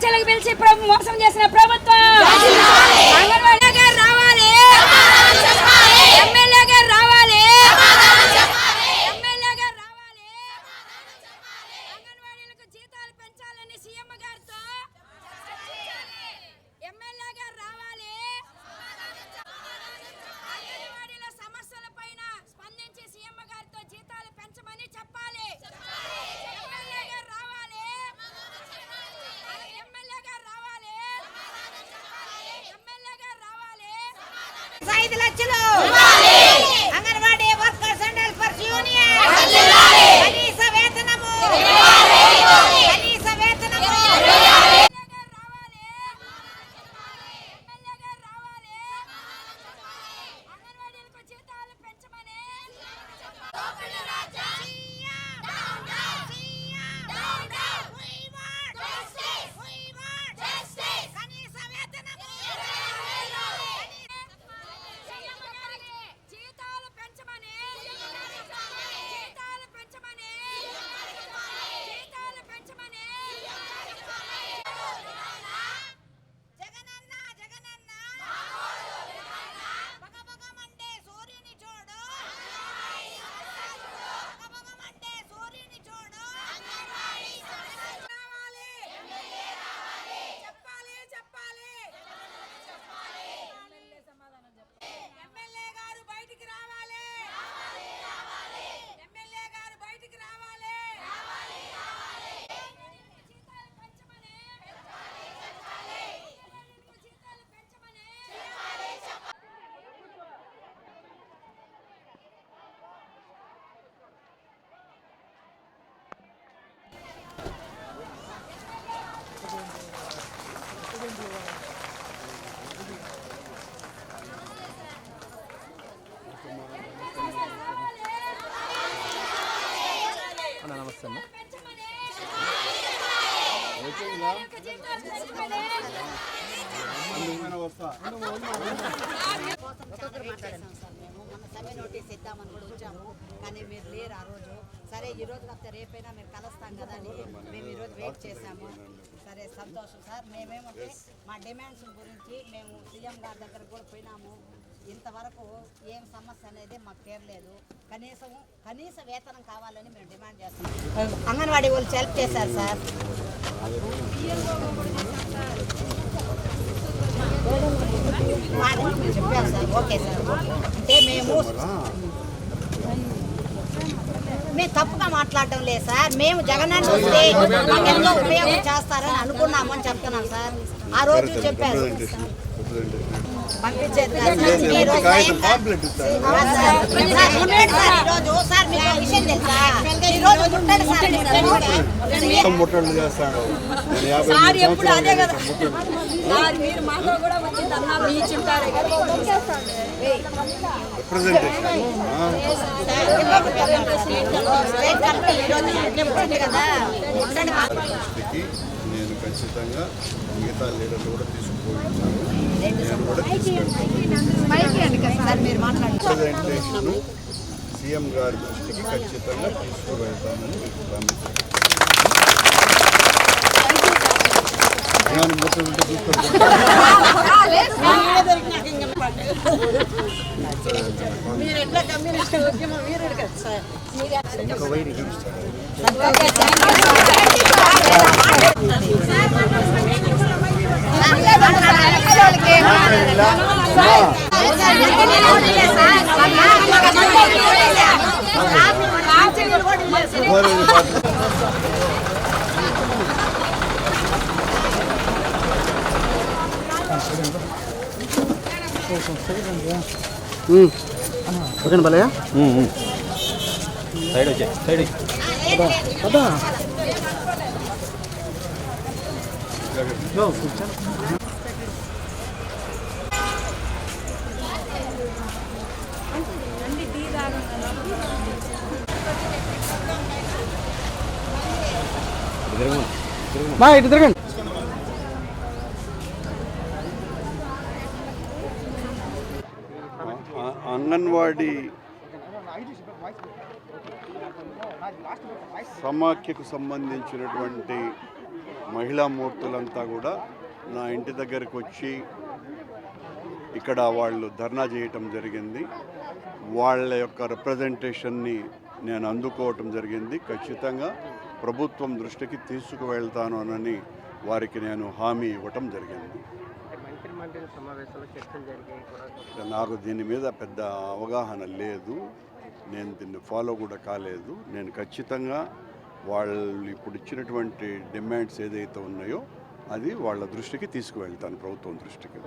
చర్చలకు పిలిచి మోసం చేసిన ప్రభుత్వం రావాలి, ఎమ్మెల్యే గారు రావాలి, ఎమ్మెల్యే గారు రావాలి. అంగన్వాడీలకు జీతాలు పెంచాలని సీఎం గారితో ఎమ్మెల్యే గారు రావాలి. అంగన్వాడీల సమస్యల పైన స్పందించి సీఎం గారితో జీతాలు పెంచమని చెప్పాలి. ఎమ్మెల్యే గారు రావాలి, ఎమ్మెల్యే గారు రావాలి, ఎమ్మెల్యే గారు రావాలి. 5 లక్షలు anganwadi workers and helpers union కనీస వేతనము, కనీస వేతనము. అంగన్వాడీలకు జీతాలు పెంచమని కనీస వేతనము, జీతాలు పెంచమని, జీతాలు పెంచమని, జీతాలు పెంచమని. జగనన్న జగనన్న బగబగమండే సూర్యుని చూడు, బగబగమండే సూర్యుని చూడు. రావాలి, చెప్పాలి చెప్పాలి. ఎమ్మెల్యే గారు బయటికి రావాలి, ఎమ్మెల్యే గారు బయటికి రావాలి. జీతాలు పెంచమని, జీతాలు పెంచమని. నమస్తే అమ్మ. మేము మొన్న సమ్మె నోటీస్ ఇద్దామని కూడా వచ్చాము, కానీ మీరు లేరు ఆ రోజు. సరే ఈ రోజు కాకపోతే రేపైనా మేము కలుస్తాం కదా అని మేము ఈరోజు వెయిట్ చేశాము. సరే సంతోషం సార్. మేమేమంటే మా డిమాండ్స్ గురించి మేము సీఎం గారి దగ్గర కూడా పోయినాము. ఇంతవరకు ఏం సమస్య అనేది మాకు తీరలేదు. కనీస వేతనం కావాలని మేము డిమాండ్ చేస్తున్నాం. అంగన్వాడీ వాళ్ళు హెల్ప్ చేశారు సార్. చెప్పారు సార్. Okay sir. అంటే మేము తప్పుగా మాట్లాడటం లేదు సార్. మేము జగనన్న వస్తే ఎంతో ఉపయోగం చేస్తారని అనుకున్నాము అని చెప్తున్నాం సార్. ఆ రోజు చెప్పారు పంపించేది సార్. ఎప్పుడు అదే కదా సార్. మీరు మాతో కూడా వచ్చి ధర్నాలు ఇచ్చింటారు కదా. నేను ఖచ్చితంగా మిగతా లీడర్లు కూడా తీసుకుపోయించాను. ప్రజెంటేషన్ సీఎం గారి దృష్టికి ఖచ్చితంగా తీసుకువెళ్తామని మీరు ఎట్లా కమ్యూనిస్ట్ ఉద్యమం వీరుడు కదా సార్. ఓకేనా భలయ్య? సైడ్ వచ్చే సైడ్ మా ఇటు తిరగండి. అంగన్వాడీ సమాఖ్యకు సంబంధించినటువంటి మహిళా మూర్తులంతా కూడా నా ఇంటి దగ్గరికి వచ్చి ఇక్కడ వాళ్ళు ధర్నా చేయటం జరిగింది. వాళ్ళ యొక్క రిప్రజెంటేషన్ని నేను అందుకోవటం జరిగింది. ఖచ్చితంగా ప్రభుత్వం దృష్టికి తీసుకువెళ్తాను అని వారికి నేను హామీ ఇవ్వటం జరిగింది. నాకు దీని మీద పెద్ద అవగాహన లేదు, నేను దీన్ని ఫాలో కూడా కాలేదు. నేను ఖచ్చితంగా వాళ్ళు ఇప్పుడు ఇచ్చినటువంటి డిమాండ్స్ ఏదైతే ఉన్నాయో అది వాళ్ళ దృష్టికి తీసుకువెళ్తాను, ప్రభుత్వం దృష్టికి.